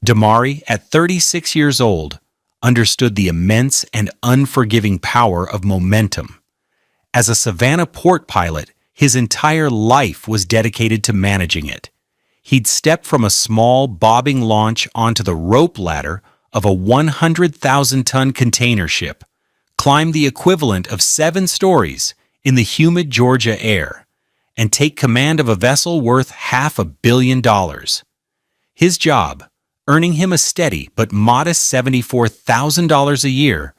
Damari, at 36 years old, understood the immense and unforgiving power of momentum. As a Savannah port pilot, his entire life was dedicated to managing it. He'd step from a small, bobbing launch onto the rope ladder of a 100,000-ton container ship, climb the equivalent of 7 stories in the humid Georgia air, and take command of a vessel worth $500 million. His job, earning him a steady but modest $74,000 a year,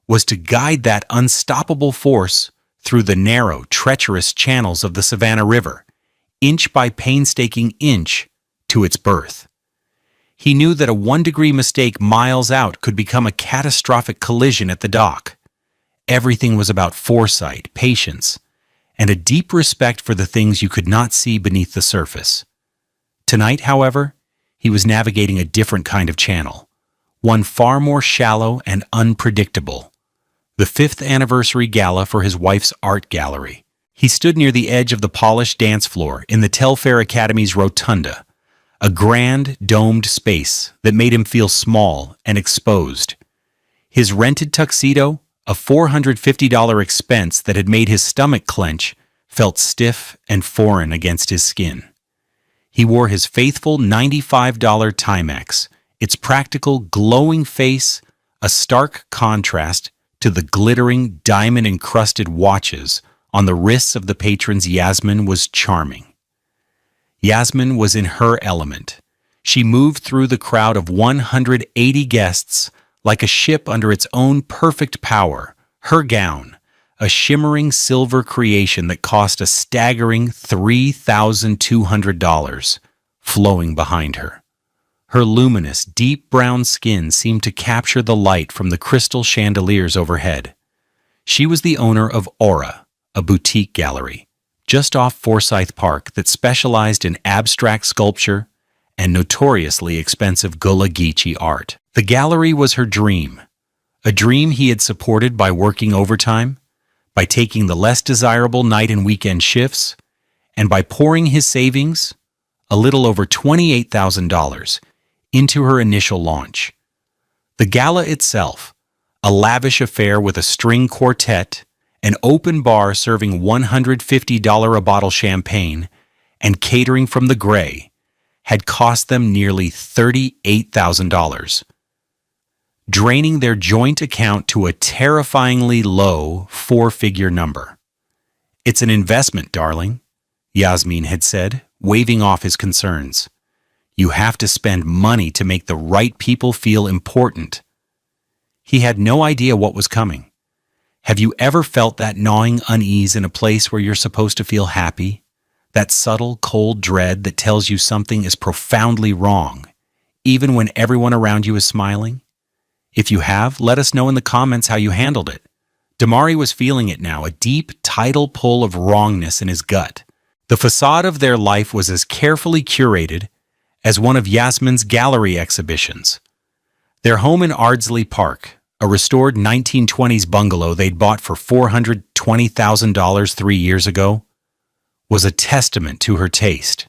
was to guide that unstoppable force through the narrow, treacherous channels of the Savannah River, inch by painstaking inch, to its birth. He knew that a 1-degree mistake miles out could become a catastrophic collision at the dock. Everything was about foresight, patience, and a deep respect for the things you could not see beneath the surface. Tonight, however, he was navigating a different kind of channel, one far more shallow and unpredictable. The 5th anniversary gala for his wife's art gallery. He stood near the edge of the polished dance floor in the Telfair Academy's rotunda, a grand, domed space that made him feel small and exposed. His rented tuxedo, a $450 expense that had made his stomach clench, felt stiff and foreign against his skin. He wore his faithful $95 Timex, its practical, glowing face a stark contrast to the glittering, diamond-encrusted watches on the wrists of the patrons. Yasmin was charming. Yasmin was in her element. She moved through the crowd of 180 guests like a ship under its own perfect power. Her gown, a shimmering silver creation that cost a staggering $3,200, flowing behind her. Her luminous, deep brown skin seemed to capture the light from the crystal chandeliers overhead. She was the owner of Aura, a boutique gallery, just off Forsyth Park that specialized in abstract sculpture and notoriously expensive Gala Geechee art. The gallery was her dream, a dream he had supported by working overtime, by taking the less desirable night and weekend shifts, and by pouring his savings, a little over $28,000, into her initial launch. The gala itself, a lavish affair with a string quartet, an open bar serving $150 a bottle champagne, and catering from the Gray, had cost them nearly $38,000, draining their joint account to a terrifyingly low 4-figure number. "It's an investment, darling," Yasmin had said, waving off his concerns. "You have to spend money to make the right people feel important." He had no idea what was coming. Have you ever felt that gnawing unease in a place where you're supposed to feel happy? That subtle, cold dread that tells you something is profoundly wrong, even when everyone around you is smiling? If you have, let us know in the comments how you handled it. Damari was feeling it now, a deep, tidal pull of wrongness in his gut. The facade of their life was as carefully curated as one of Yasmin's gallery exhibitions. Their home in Ardsley Park, a restored 1920s bungalow they'd bought for $420,000 3 years ago, was a testament to her taste.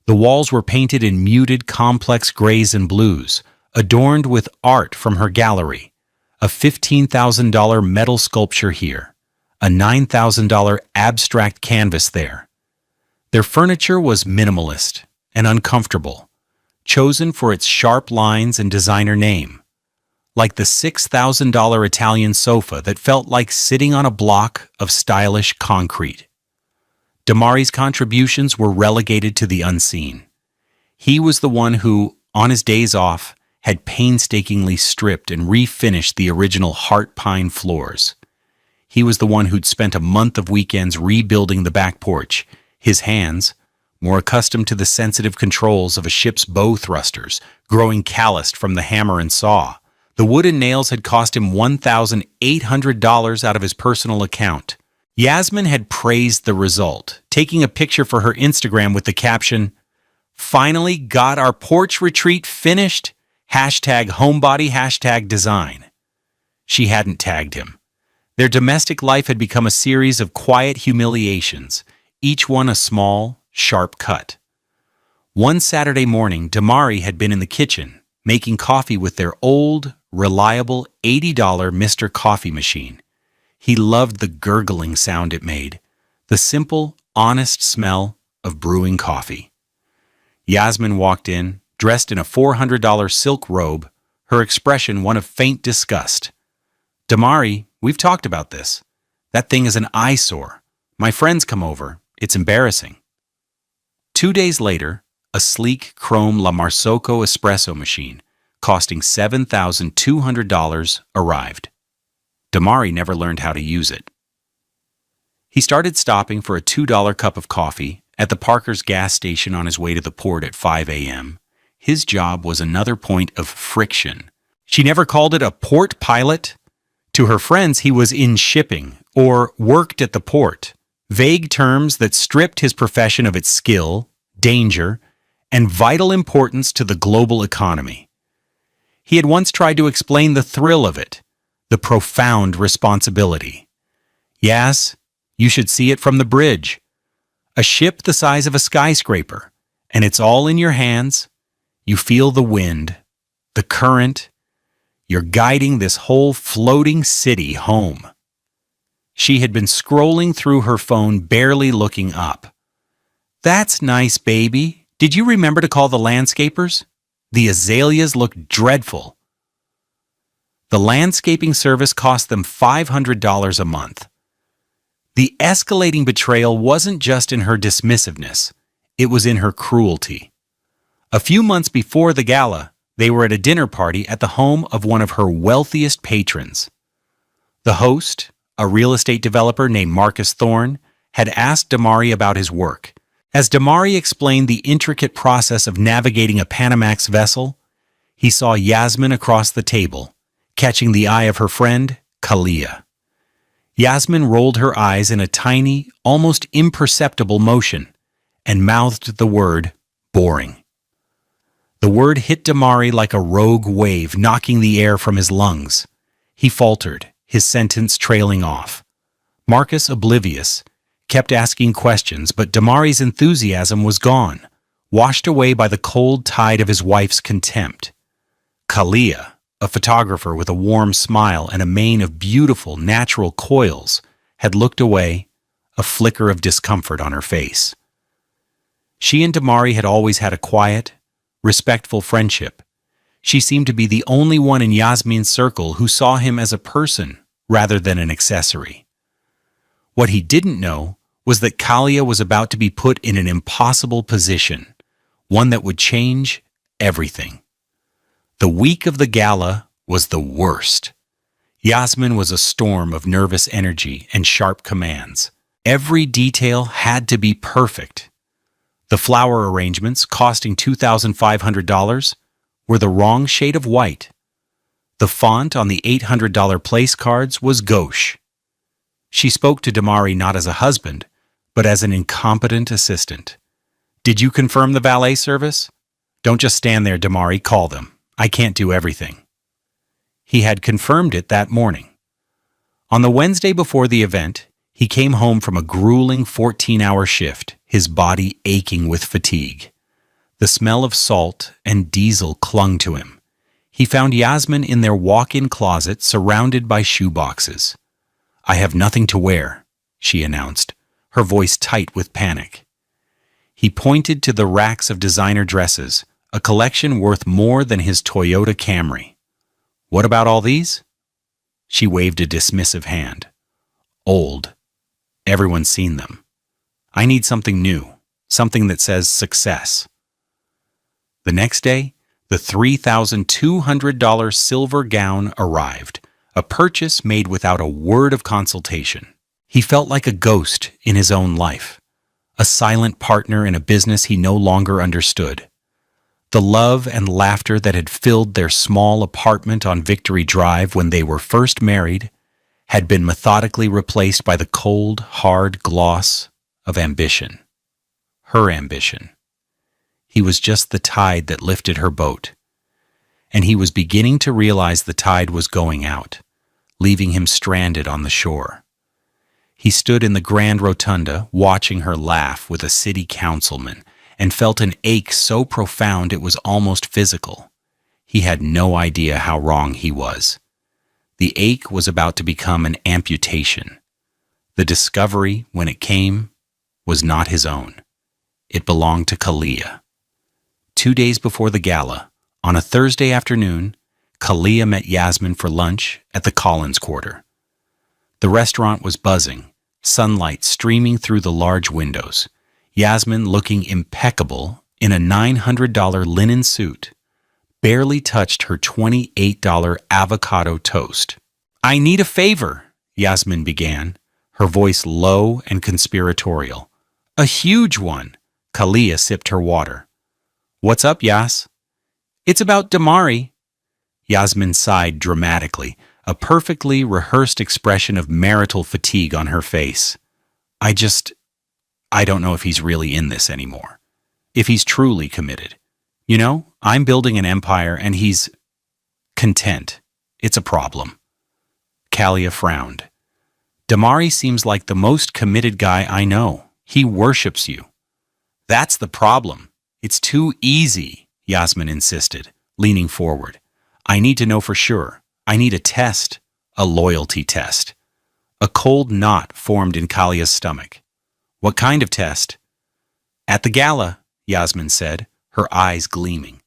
The walls were painted in muted, complex grays and blues, adorned with art from her gallery, a $15,000 metal sculpture here, a $9,000 abstract canvas there. Their furniture was minimalist and uncomfortable, chosen for its sharp lines and designer name, like the $6,000 Italian sofa that felt like sitting on a block of stylish concrete. Damari's contributions were relegated to the unseen. He was the one who, on his days off, had painstakingly stripped and refinished the original heart pine floors. He was the one who'd spent a month of weekends rebuilding the back porch, his hands, more accustomed to the sensitive controls of a ship's bow thrusters, growing calloused from the hammer and saw. The wooden nails had cost him $1,800 out of his personal account. Yasmin had praised the result, taking a picture for her Instagram with the caption, "Finally got our porch retreat finished, #homebody, #design." She hadn't tagged him. Their domestic life had become a series of quiet humiliations, each one a small, sharp cut. One Saturday morning, Damari had been in the kitchen, making coffee with their old, reliable $80 Mr. Coffee machine. He loved the gurgling sound it made, the simple, honest smell of brewing coffee. Yasmin walked in, dressed in a $400 silk robe, her expression one of faint disgust. "Damari, we've talked about this. That thing is an eyesore. My friends come over. It's embarrassing." 2 days later, a sleek chrome La Marzocco espresso machine, costing $7,200, arrived. Damari never learned how to use it. He started stopping for a $2 cup of coffee at the Parker's gas station on his way to the port at 5 a.m. His job was another point of friction. She never called it a port pilot. To her friends, he was in shipping or worked at the port, vague terms that stripped his profession of its skill, danger, and vital importance to the global economy. He had once tried to explain the thrill of it, the profound responsibility. "Yes, you should see it from the bridge. A ship the size of a skyscraper, and it's all in your hands. You feel the wind, the current. You're guiding this whole floating city home." She had been scrolling through her phone, barely looking up. "That's nice, baby. Did you remember to call the landscapers? The azaleas look dreadful." The landscaping service cost them $500 a month. The escalating betrayal wasn't just in her dismissiveness, it was in her cruelty. A few months before the gala, they were at a dinner party at the home of one of her wealthiest patrons. The host, a real estate developer named Marcus Thorne, had asked Damari about his work. As Damari explained the intricate process of navigating a Panamax vessel, he saw Yasmin across the table, catching the eye of her friend, Kalia. Yasmin rolled her eyes in a tiny, almost imperceptible motion, and mouthed the word, "boring." The word hit Damari like a rogue wave, knocking the air from his lungs. He faltered, his sentence trailing off. Marcus, oblivious, kept asking questions, but Damari's enthusiasm was gone, washed away by the cold tide of his wife's contempt. Kalia, a photographer with a warm smile and a mane of beautiful, natural coils, had looked away, a flicker of discomfort on her face. She and Damari had always had a quiet, respectful friendship. She seemed to be the only one in Yasmin's circle who saw him as a person rather than an accessory. What he didn't know was that Kalia was about to be put in an impossible position, one that would change everything. The week of the gala was the worst. Yasmin was a storm of nervous energy and sharp commands. Every detail had to be perfect. The flower arrangements, costing $2,500, were the wrong shade of white. The font on the $800 place cards was gauche. She spoke to Damari not as a husband, but as an incompetent assistant. "Did you confirm the valet service? Don't just stand there, Damari, call them. I can't do everything." He had confirmed it that morning. On the Wednesday before the event, he came home from a grueling 14-hour shift, his body aching with fatigue. The smell of salt and diesel clung to him. He found Yasmin in their walk-in closet surrounded by shoeboxes. "I have nothing to wear," she announced, her voice tight with panic. He pointed to the racks of designer dresses, a collection worth more than his Toyota Camry. "What about all these?" She waved a dismissive hand. "Old. Everyone's seen them. I need something new, something that says success." The next day, the $3,200 silver gown arrived, a purchase made without a word of consultation. He felt like a ghost in his own life, a silent partner in a business he no longer understood. The love and laughter that had filled their small apartment on Victory Drive when they were first married had been methodically replaced by the cold, hard gloss of ambition. Her ambition. He was just the tide that lifted her boat, and he was beginning to realize the tide was going out, leaving him stranded on the shore. He stood in the Grand Rotunda watching her laugh with a city councilman and felt an ache so profound it was almost physical. He had no idea how wrong he was. The ache was about to become an amputation. The discovery, when it came, was not his own. It belonged to Kalia. 2 days before the gala, on a Thursday afternoon, Kalia met Yasmin for lunch at the Collins Quarter. The restaurant was buzzing, sunlight streaming through the large windows. Yasmin, looking impeccable in a $900 linen suit, barely touched her $28 avocado toast. "I need a favor," Yasmin began, her voice low and conspiratorial. "A huge one." Kalia sipped her water. "What's up, Yas?" "It's about Damari." Yasmin sighed dramatically, a perfectly rehearsed expression of marital fatigue on her face. I don't know if he's really in this anymore. If he's truly committed. You know, I'm building an empire and he's content. It's a problem." Kalia frowned. "Damari seems like the most committed guy I know. He worships you." "That's the problem. It's too easy," Yasmin insisted, leaning forward. "I need to know for sure. I need a test, a loyalty test." A cold knot formed in Kalia's stomach. "What kind of test?" "At the gala," Yasmin said, her eyes gleaming.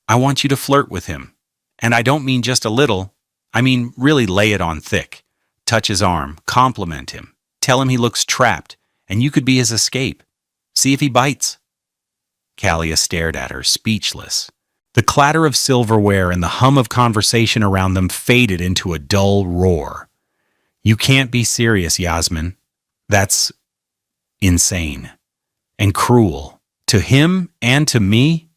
"I want you to flirt with him. And I don't mean just a little. I mean really lay it on thick. Touch his arm, compliment him, tell him he looks trapped, and you could be his escape. See if he bites." Kalia stared at her, speechless. The clatter of silverware and the hum of conversation around them faded into a dull roar. "You can't be serious, Yasmin. That's insane. And cruel. To him and to me?"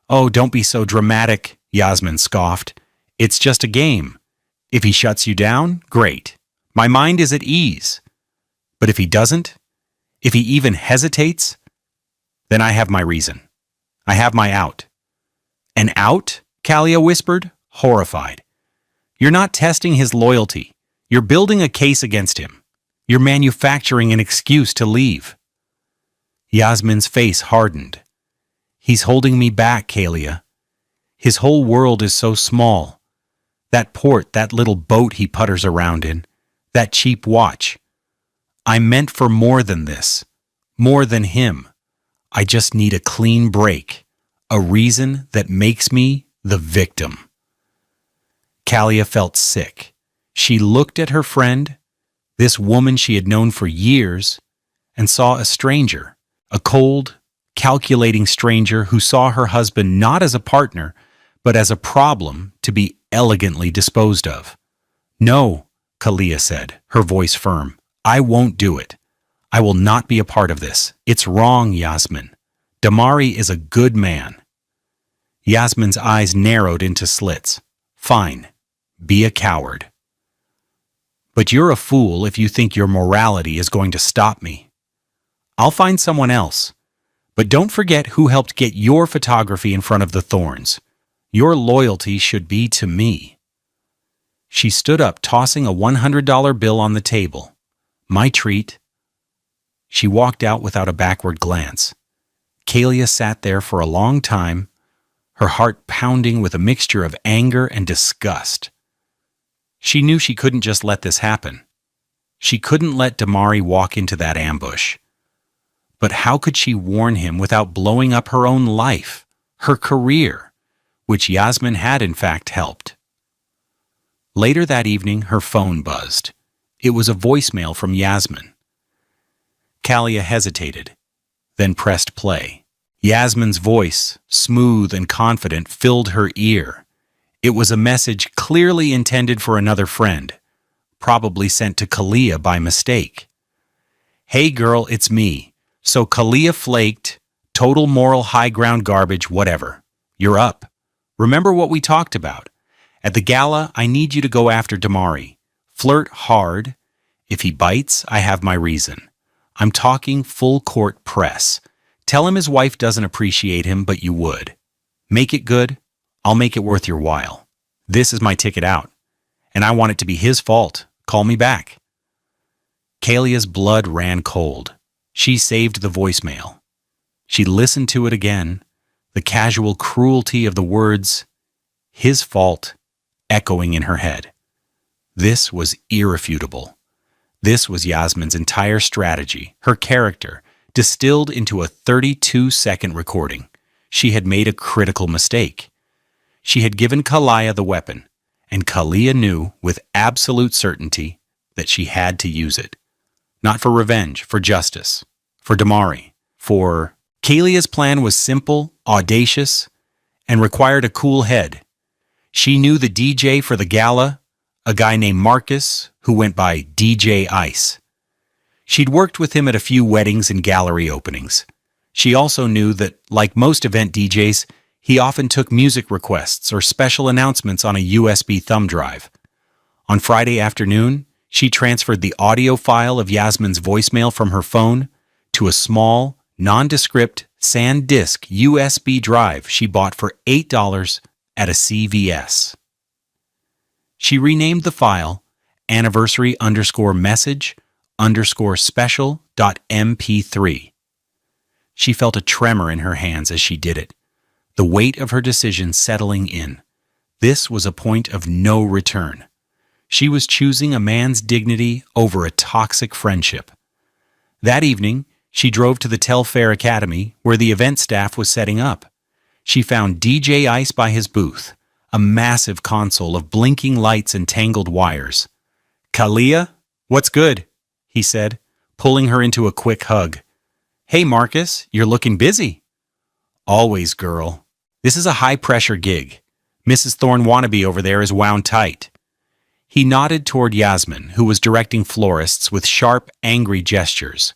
"Oh, don't be so dramatic," Yasmin scoffed. "It's just a game. If he shuts you down, great. My mind is at ease. But if he doesn't, if he even hesitates, then I have my reason. I have my out." "An out?" Kalia whispered, horrified. "You're not testing his loyalty. You're building a case against him. You're manufacturing an excuse to leave." Yasmin's face hardened. "He's holding me back, Kalia. His whole world is so small. That port, that little boat he putters around in, that cheap watch. I'm meant for more than this, more than him. I just need a clean break, a reason that makes me the victim." Kalia felt sick. She looked at her friend, this woman she had known for years, and saw a stranger, a cold, calculating stranger who saw her husband not as a partner, but as a problem to be elegantly disposed of. "No," Kalia said, her voice firm. "I won't do it. I will not be a part of this. It's wrong, Yasmin. Damari is a good man." Yasmin's eyes narrowed into slits. "Fine. Be a coward. But you're a fool if you think your morality is going to stop me. I'll find someone else. But don't forget who helped get your photography in front of the thorns. Your loyalty should be to me." She stood up, tossing a $100 bill on the table. "My treat." She walked out without a backward glance. Kalia sat there for a long time, her heart pounding with a mixture of anger and disgust. She knew she couldn't just let this happen. She couldn't let Damari walk into that ambush. But how could she warn him without blowing up her own life, her career, which Yasmin had in fact helped? Later that evening, her phone buzzed. It was a voicemail from Yasmin. Kalia hesitated, then pressed play. Yasmin's voice, smooth and confident, filled her ear. It was a message clearly intended for another friend, probably sent to Kalia by mistake. "Hey girl, it's me. So Kalia flaked, total moral high ground garbage, whatever. You're up. Remember what we talked about. At the gala, I need you to go after Damari. Flirt hard. If he bites, I have my reason. I'm talking full court press. Tell him his wife doesn't appreciate him, but you would. Make it good. I'll make it worth your while. This is my ticket out. And I want it to be his fault. Call me back." Kalia's blood ran cold. She saved the voicemail. She listened to it again, the casual cruelty of the words, his fault, echoing in her head. This was irrefutable. This was Yasmin's entire strategy, her character, distilled into a 32-second recording. She had made a critical mistake. She had given Kalia the weapon, and Kalia knew with absolute certainty that she had to use it. Not for revenge, for justice, for Damari, for... Kalia's plan was simple, audacious, and required a cool head. She knew the DJ for the gala, a guy named Marcus, who went by DJ Ice. She'd worked with him at a few weddings and gallery openings. She also knew that, like most event DJs, he often took music requests or special announcements on a USB thumb drive. On Friday afternoon, she transferred the audio file of Yasmin's voicemail from her phone to a small, nondescript SanDisk USB drive she bought for $8 at a CVS. She renamed the file anniversary_message_special.mp3. She felt a tremor in her hands as she did it, the weight of her decision settling in. This was a point of no return. She was choosing a man's dignity over a toxic friendship. That evening, she drove to the Telfair Academy, where the event staff was setting up. She found DJ Ice by his booth, a massive console of blinking lights and tangled wires. "Kalia, what's good?" he said, pulling her into a quick hug. "Hey, Marcus, you're looking busy." "Always, girl. This is a high-pressure gig. Mrs. Thorne wannabe over there is wound tight." He nodded toward Yasmin, who was directing florists with sharp, angry gestures.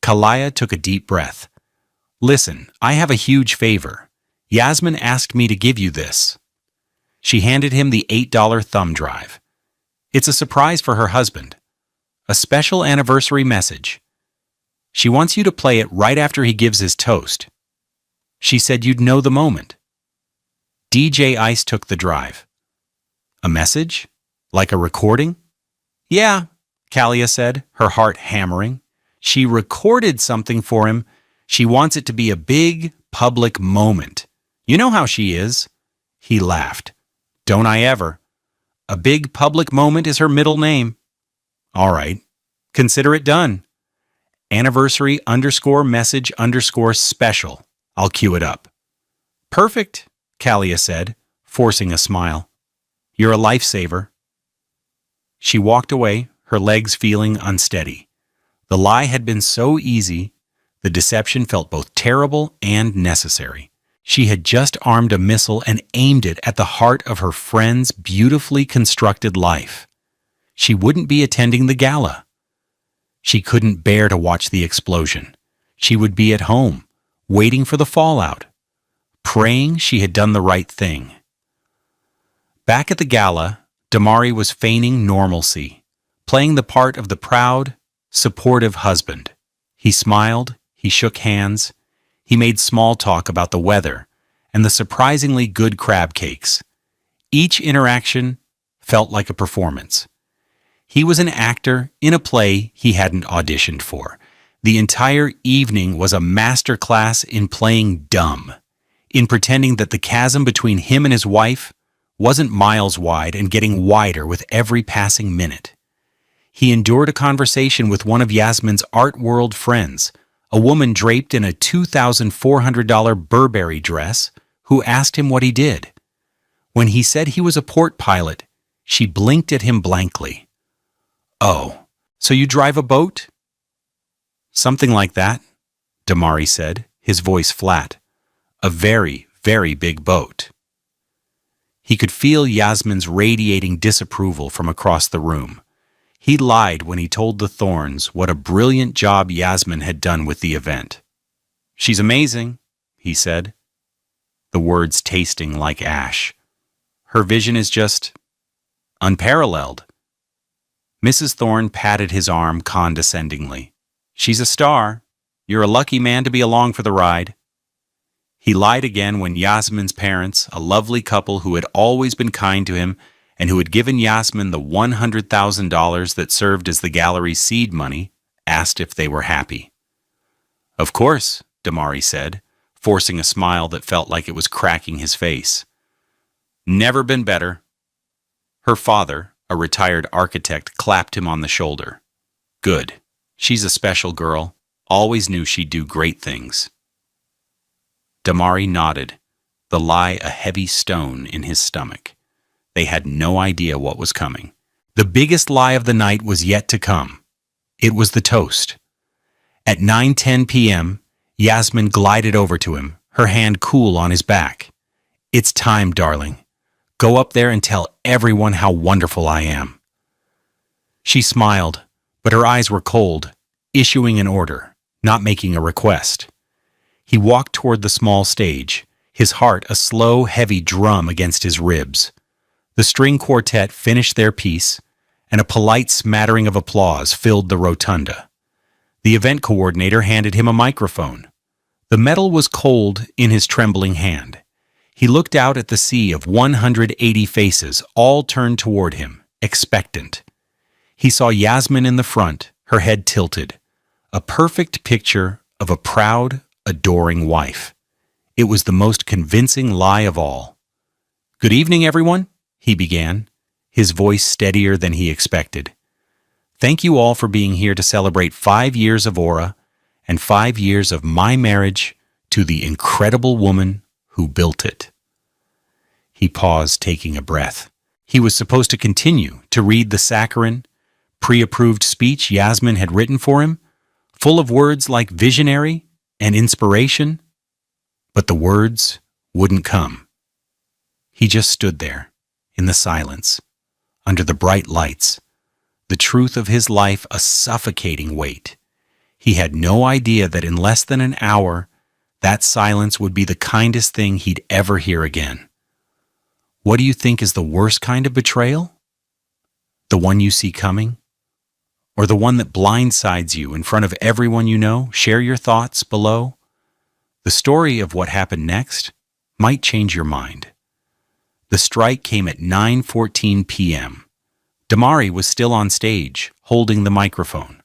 Kalia took a deep breath. "Listen, I have a huge favor. Yasmin asked me to give you this." She handed him the $8 thumb drive. "It's a surprise for her husband. A special anniversary message. She wants you to play it right after he gives his toast. She said you'd know the moment." DJ Ice took the drive. "A message? Like a recording?" "Yeah," Kalia said, her heart hammering. "She recorded something for him. She wants it to be a big, public moment. You know how she is." He laughed. "Don't I ever? A big public moment is her middle name." "All right. Consider it done. Anniversary_message_special. I'll cue it up." "Perfect," Kalia said, forcing a smile. "You're a lifesaver." She walked away, her legs feeling unsteady. The lie had been so easy, the deception felt both terrible and necessary. She had just armed a missile and aimed it at the heart of her friend's beautifully constructed life. She wouldn't be attending the gala. She couldn't bear to watch the explosion. She would be at home, waiting for the fallout, praying she had done the right thing. Back at the gala, Damari was feigning normalcy, playing the part of the proud, supportive husband. He smiled, he shook hands, he made small talk about the weather and the surprisingly good crab cakes. Each interaction felt like a performance. He was an actor in a play he hadn't auditioned for. The entire evening was a master class in playing dumb, in pretending that the chasm between him and his wife wasn't miles wide and getting wider with every passing minute. He endured a conversation with one of Yasmin's art world friends, a woman draped in a $2,400 Burberry dress, who asked him what he did. When he said he was a port pilot, she blinked at him blankly. "Oh, so you drive a boat?" "Something like that," Damari said, his voice flat. "A very, very big boat." He could feel Yasmin's radiating disapproval from across the room. He lied when he told the Thorns what a brilliant job Yasmin had done with the event. "She's amazing," he said, the words tasting like ash. "Her vision is just unparalleled." Mrs. Thorne patted his arm condescendingly. "She's a star. You're a lucky man to be along for the ride." He lied again when Yasmin's parents, a lovely couple who had always been kind to him and who had given Yasmin the $100,000 that served as the gallery's seed money, asked if they were happy. "Of course," Damari said, forcing a smile that felt like it was cracking his face. Never been better. Her father, a retired architect, clapped him on the shoulder. Good. She's a special girl. Always knew she'd do great things. Damari nodded, the lie a heavy stone in his stomach. They had no idea what was coming. The biggest lie of the night was yet to come. It was the toast. At 9:10 p.m., Yasmin glided over to him, her hand cool on his back. It's time, darling. Go up there and tell everyone how wonderful I am. She smiled, but her eyes were cold, issuing an order, not making a request. He walked toward the small stage, his heart a slow, heavy drum against his ribs. The string quartet finished their piece, and a polite smattering of applause filled the rotunda. The event coordinator handed him a microphone. The metal was cold in his trembling hand. He looked out at the sea of 180 faces, all turned toward him, expectant. He saw Yasmin in the front, her head tilted, a perfect picture of a proud, adoring wife. It was the most convincing lie of all. Good evening, everyone, he began, his voice steadier than he expected. Thank you all for being here to celebrate 5 years of Aura and 5 years of my marriage to the incredible woman who built it. He paused, taking a breath. He was supposed to continue to read the saccharine, pre-approved speech Yasmin had written for him, full of words like visionary and inspiration, but the words wouldn't come. He just stood there, in the silence, under the bright lights, the truth of his life a suffocating weight. He had no idea that in less than an hour, that silence would be the kindest thing he'd ever hear again. What do you think is the worst kind of betrayal? The one you see coming? Or the one that blindsides you in front of everyone you know? Share your thoughts below. The story of what happened next might change your mind. The strike came at 9:14 p.m. Damari was still on stage, holding the microphone,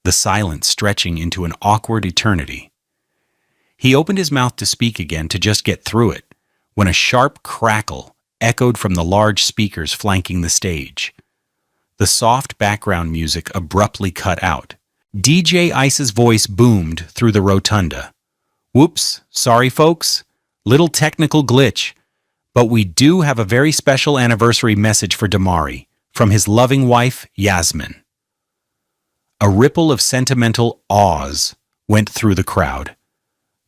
the silence stretching into an awkward eternity. He opened his mouth to speak again to just get through it, when a sharp crackle echoed from the large speakers flanking the stage. The soft background music abruptly cut out. DJ Ice's voice boomed through the rotunda. Whoops, sorry folks, little technical glitch, but we do have a very special anniversary message for Damari from his loving wife, Yasmin. A ripple of sentimental awes went through the crowd.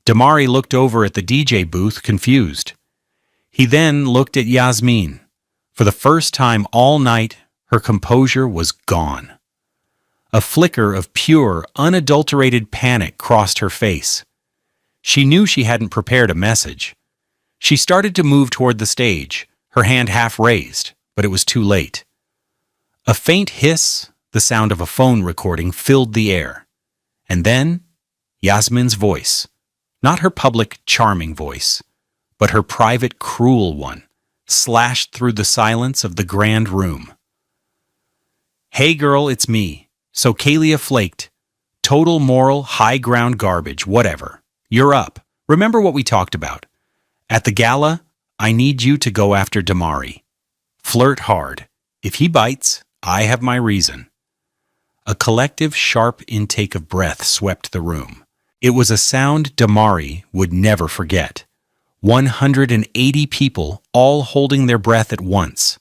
Damari looked over at the DJ booth, confused. He then looked at Yasmin. For the first time all night, her composure was gone. A flicker of pure, unadulterated panic crossed her face. She knew she hadn't prepared a message. She started to move toward the stage, her hand half raised, but it was too late. A faint hiss, the sound of a phone recording, filled the air. And then, Yasmin's voice. Not her public, charming voice, but her private, cruel one, slashed through the silence of the grand room. Hey girl, it's me. So Kalia flaked. Total moral, high ground garbage, whatever. You're up. Remember what we talked about. At the gala, I need you to go after Damari. Flirt hard. If he bites, I have my reason. A collective, sharp intake of breath swept the room. It was a sound Damari would never forget. 180 people, all holding their breath at once.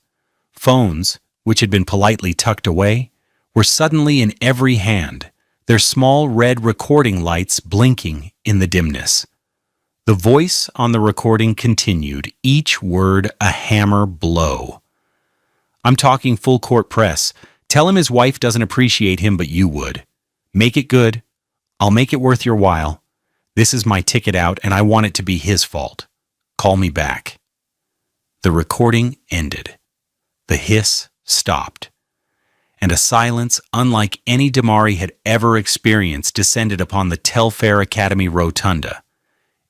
Phones, which had been politely tucked away, were suddenly in every hand, their small red recording lights blinking in the dimness. The voice on the recording continued, each word a hammer blow. I'm talking full court press. Tell him his wife doesn't appreciate him, but you would. Make it good. I'll make it worth your while. This is my ticket out, and I want it to be his fault. Call me back. The recording ended. The hiss stopped. And a silence unlike any Damari had ever experienced descended upon the Telfair Academy rotunda.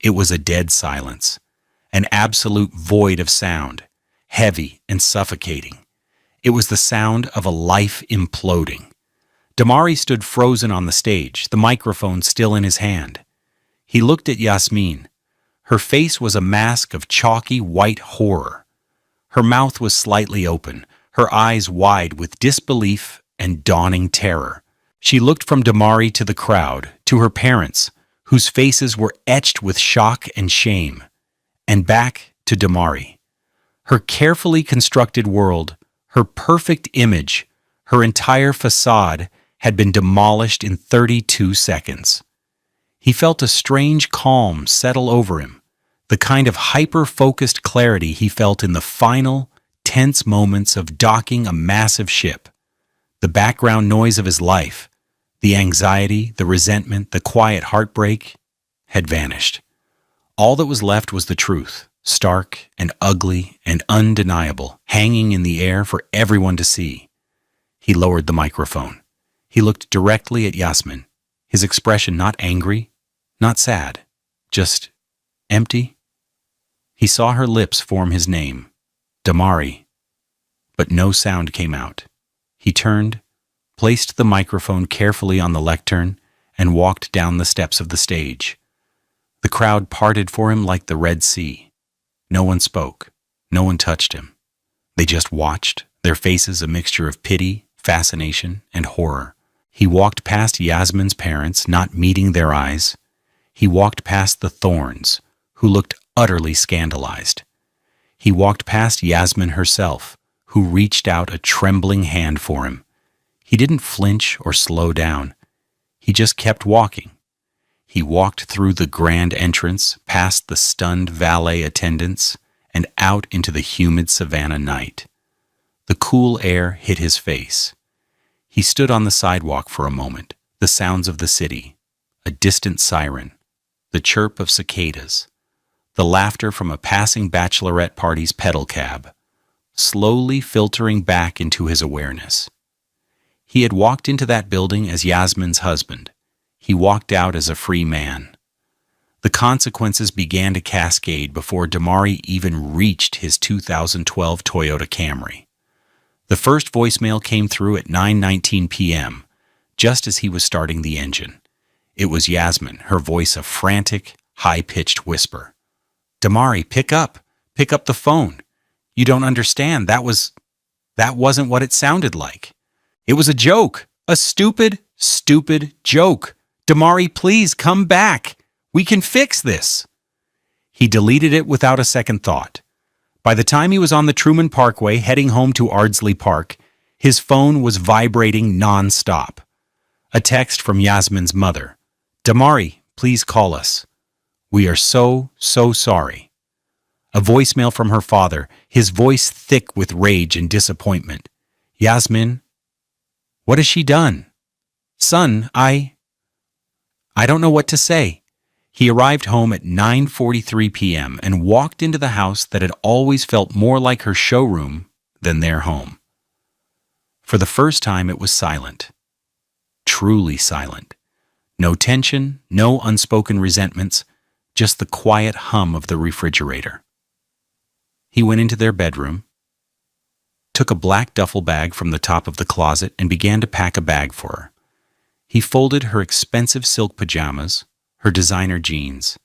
It was a dead silence, an absolute void of sound, heavy and suffocating. It was the sound of a life imploding. Damari stood frozen on the stage, the microphone still in his hand. He looked at Yasmin. Her face was a mask of chalky white horror. Her mouth was slightly open, her eyes wide with disbelief and dawning terror. She looked from Damari to the crowd, to her parents, whose faces were etched with shock and shame, and back to Damari. Her carefully constructed world, her perfect image, her entire facade had been demolished in 32 seconds. He felt a strange calm settle over him, the kind of hyper-focused clarity he felt in the final, tense moments of docking a massive ship. The background noise of his life, the anxiety, the resentment, the quiet heartbreak, had vanished. All that was left was the truth, stark and ugly and undeniable, hanging in the air for everyone to see. He lowered the microphone. He looked directly at Yasmin, his expression not angry, not sad, just empty. He saw her lips form his name, Damari, but no sound came out. He turned, placed the microphone carefully on the lectern, and walked down the steps of the stage. The crowd parted for him like the Red Sea. No one spoke. No one touched him. They just watched, their faces a mixture of pity, fascination, and horror. He walked past Yasmin's parents, not meeting their eyes. He walked past the Thorns, who looked utterly scandalized. He walked past Yasmin herself, who reached out a trembling hand for him. He didn't flinch or slow down. He just kept walking. He walked through the grand entrance, past the stunned valet attendants, and out into the humid savannah night. The cool air hit his face. He stood on the sidewalk for a moment, the sounds of the city, a distant siren, the chirp of cicadas, the laughter from a passing bachelorette party's pedal cab, slowly filtering back into his awareness. He had walked into that building as Yasmin's husband. He walked out as a free man. The consequences began to cascade before Damari even reached his 2012 Toyota Camry. The first voicemail came through at 9:19 p.m., just as he was starting the engine. It was Yasmin, her voice a frantic, high-pitched whisper. Damari, pick up the phone. You don't understand. That wasn't what it sounded like. It was a joke, a stupid joke. Damari, please come back. We can fix this. He deleted it without a second thought. By the time he was on the Truman Parkway heading home to Ardsley Park, his phone was vibrating non-stop. A text from Yasmin's mother. Damari, please call us. We are so sorry. A voicemail from her father, his voice thick with rage and disappointment. Yasmin, what has she done? Son, I don't know what to say. He arrived home at 9:43 p.m. and walked into the house that had always felt more like her showroom than their home. For the first time, it was silent. Truly silent. No tension, no unspoken resentments, just the quiet hum of the refrigerator. He went into their bedroom, took a black duffel bag from the top of the closet, and began to pack a bag for her. He folded her expensive silk pajamas, her designer jeans,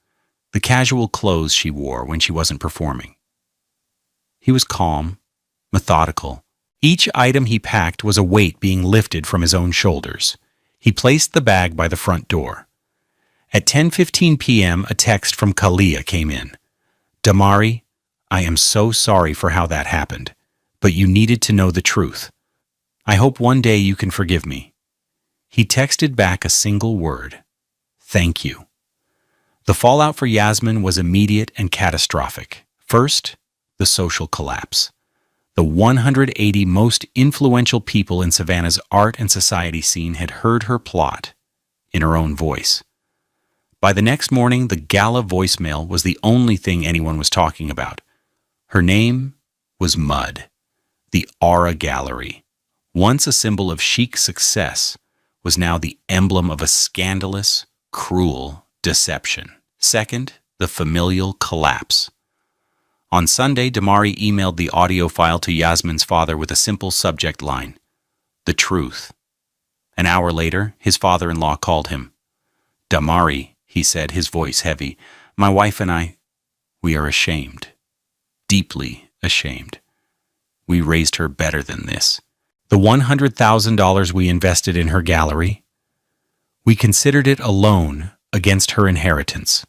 the casual clothes she wore when she wasn't performing. He was calm, methodical. Each item he packed was a weight being lifted from his own shoulders. He placed the bag by the front door. At 10:15 p.m., a text from Kalia came in. Damari, I am so sorry for how that happened, but you needed to know the truth. I hope one day you can forgive me. He texted back a single word. Thank you. The fallout for Yasmin was immediate and catastrophic. First, the social collapse. The 180 most influential people in Savannah's art and society scene had heard her plot in her own voice. By the next morning, the Gala voicemail was the only thing anyone was talking about. Her name was Mud, the Aura Gallery. Once a symbol of chic success, was now the emblem of a scandalous, cruel deception. Second, the familial collapse. On Sunday, Damari emailed the audio file to Yasmin's father with a simple subject line, the truth. An hour later, his father-in-law called him. Damari, he said, his voice heavy. "My wife and I, we are ashamed. Deeply ashamed. We raised her better than this. The $100,000 we invested in her gallery, we considered it a loan against her inheritance.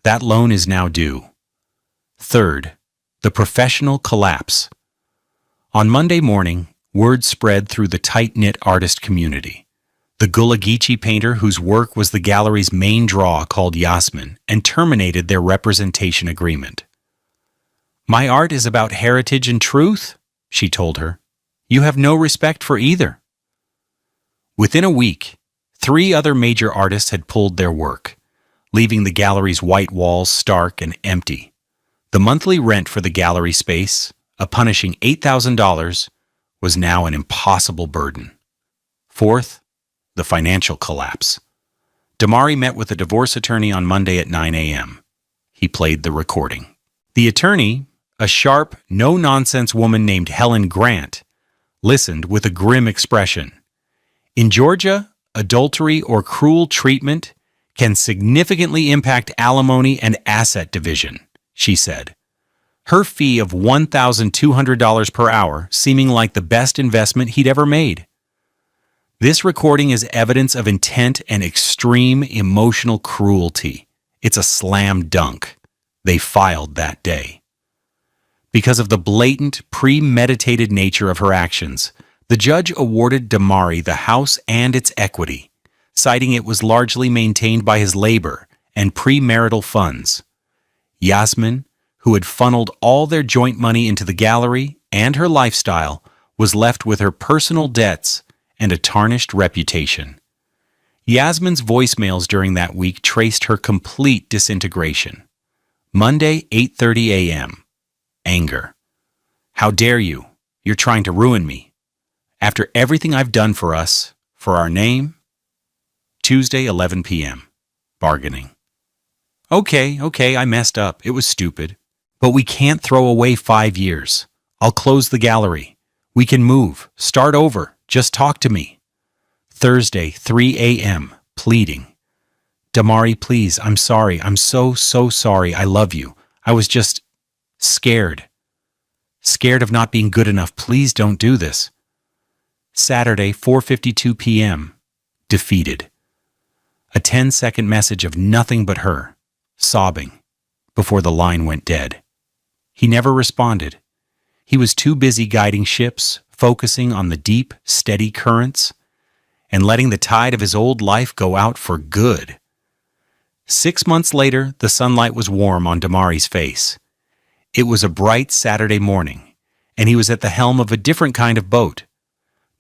That loan is now due. Third, the professional collapse. On Monday morning, word spread through the tight-knit artist community. The Gulagichi painter whose work was the gallery's main draw called Yasmin and terminated their representation agreement. "My art is about heritage and truth," she told her. "You have no respect for either." Within a week, 3 other major artists had pulled their work, leaving the gallery's white walls stark and empty. The monthly rent for the gallery space, a punishing $8,000, was now an impossible burden. Fourth, the financial collapse. Damari met with a divorce attorney on Monday at 9 a.m. He played the recording. The attorney, a sharp, no-nonsense woman named Helen Grant, listened with a grim expression. "In Georgia, adultery or cruel treatment can significantly impact alimony and asset division," she said. Her fee of $1,200 per hour seeming like the best investment he'd ever made. This recording is evidence of intent and extreme emotional cruelty. It's a slam dunk. They filed that day. Because of the blatant, premeditated nature of her actions, the judge awarded Damari the house and its equity, citing it was largely maintained by his labor and premarital funds. Yasmin, who had funneled all their joint money into the gallery and her lifestyle, was left with her personal debts and a tarnished reputation. Yasmin's voicemails during that week traced her complete disintegration. Monday, 8:30 a.m. Anger. "How dare you? You're trying to ruin me. After everything I've done for us, for our name." Tuesday, 11 p.m. Bargaining. Okay, I messed up. It was stupid. But we can't throw away 5 years. I'll close the gallery. We can move. Start over. Just talk to me. Thursday, 3 a.m. Pleading. "Damari, please, I'm sorry. I'm so sorry. I love you. I was just scared. Scared of not being good enough. Please don't do this." Saturday, 4:52 p.m. Defeated. A 10-second message of nothing but her, sobbing, before the line went dead. He never responded. He was too busy guiding ships, focusing on the deep, steady currents, and letting the tide of his old life go out for good. 6 months later, the sunlight was warm on Damari's face. It was a bright Saturday morning, and he was at the helm of a different kind of boat.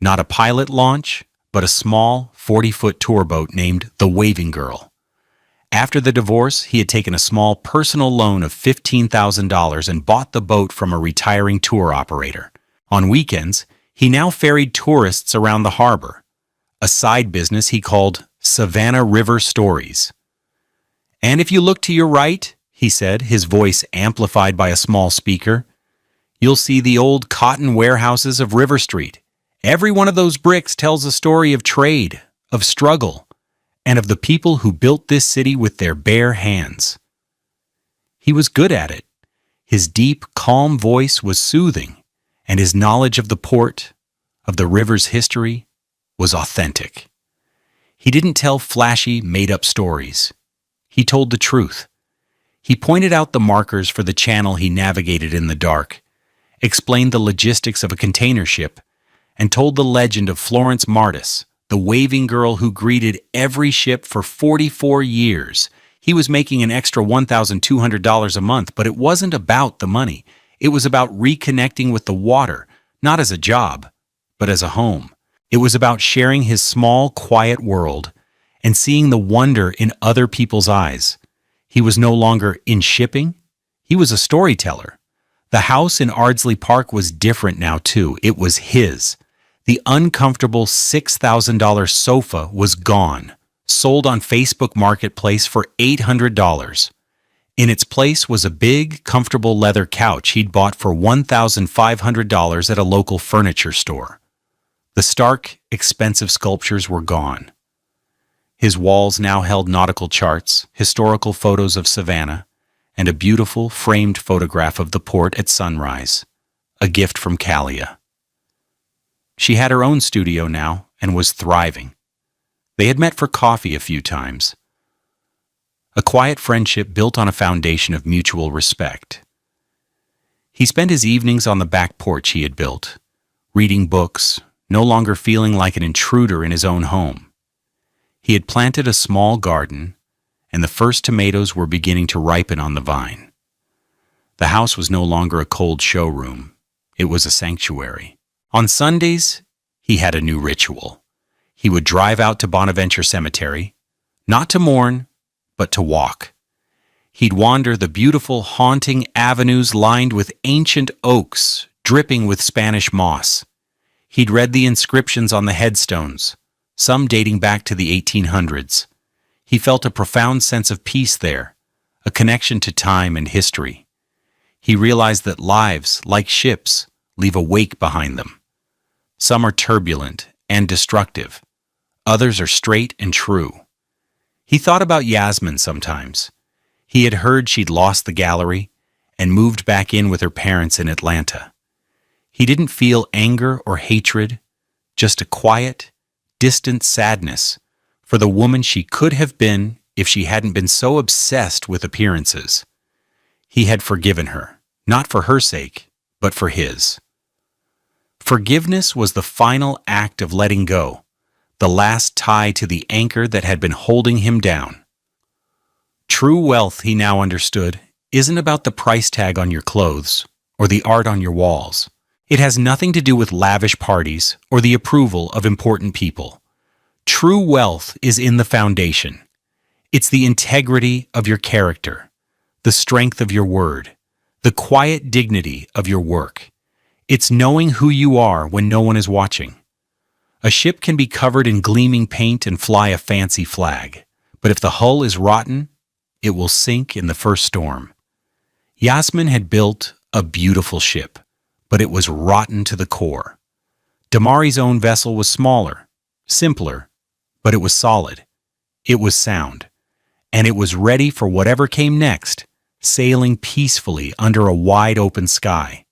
Not a pilot launch, but a small, 40-foot tour boat named the Waving Girl. After the divorce, he had taken a small personal loan of $15,000 and bought the boat from a retiring tour operator. On weekends, he now ferried tourists around the harbor, a side business he called Savannah River Stories. "And if you look to your right," he said, his voice amplified by a small speaker, "you'll see the old cotton warehouses of River Street. Every one of those bricks tells a story of trade, of struggle, and of the people who built this city with their bare hands." He was good at it. His deep, calm voice was soothing, and his knowledge of the port, of the river's history, was authentic. He didn't tell flashy, made-up stories. He told the truth. He pointed out the markers for the channel he navigated in the dark, explained the logistics of a container ship, and told the legend of Florence Martis, the waving girl who greeted every ship for 44 years. He was making an extra $1,200 a month, but it wasn't about the money. It was about reconnecting with the water, not as a job, but as a home. It was about sharing his small, quiet world and seeing the wonder in other people's eyes. He was no longer in shipping. He was a storyteller. The house in Ardsley Park was different now, too. It was his. The uncomfortable $6,000 sofa was gone, sold on Facebook Marketplace for $800. In its place was a big, comfortable leather couch he'd bought for $1,500 at a local furniture store. The stark, expensive sculptures were gone. His walls now held nautical charts, historical photos of Savannah, and a beautiful, framed photograph of the port at sunrise, a gift from Kalia. She had her own studio now and was thriving. They had met for coffee a few times. A quiet friendship built on a foundation of mutual respect. He spent his evenings on the back porch he had built, reading books, no longer feeling like an intruder in his own home. He had planted a small garden, and the first tomatoes were beginning to ripen on the vine. The house was no longer a cold showroom. It was a sanctuary. On Sundays, he had a new ritual. He would drive out to Bonaventure Cemetery, not to mourn, but to walk. He'd wander the beautiful, haunting avenues lined with ancient oaks, dripping with Spanish moss. He'd read the inscriptions on the headstones, some dating back to the 1800s. He felt a profound sense of peace there, a connection to time and history. He realized that lives, like ships, leave a wake behind them. Some are turbulent and destructive. Others are straight and true. He thought about Yasmin sometimes. He had heard she'd lost the gallery and moved back in with her parents in Atlanta. He didn't feel anger or hatred, just a quiet, distant sadness for the woman she could have been if she hadn't been so obsessed with appearances. He had forgiven her, not for her sake, but for his. Forgiveness was the final act of letting go, the last tie to the anchor that had been holding him down. True wealth, he now understood, isn't about the price tag on your clothes or the art on your walls. It has nothing to do with lavish parties or the approval of important people. True wealth is in the foundation. It's the integrity of your character, the strength of your word, the quiet dignity of your work. It's knowing who you are when no one is watching. A ship can be covered in gleaming paint and fly a fancy flag, but if the hull is rotten, it will sink in the first storm. Yasmin had built a beautiful ship, but it was rotten to the core. Damari's own vessel was smaller, simpler, but it was solid. It was sound, and it was ready for whatever came next, sailing peacefully under a wide open sky.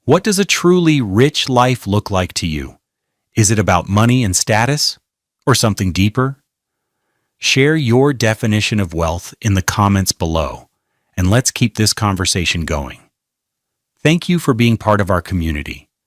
What does a truly rich life look like to you? Is it about money and status, or something deeper? Share your definition of wealth in the comments below, and let's keep this conversation going. Thank you for being part of our community.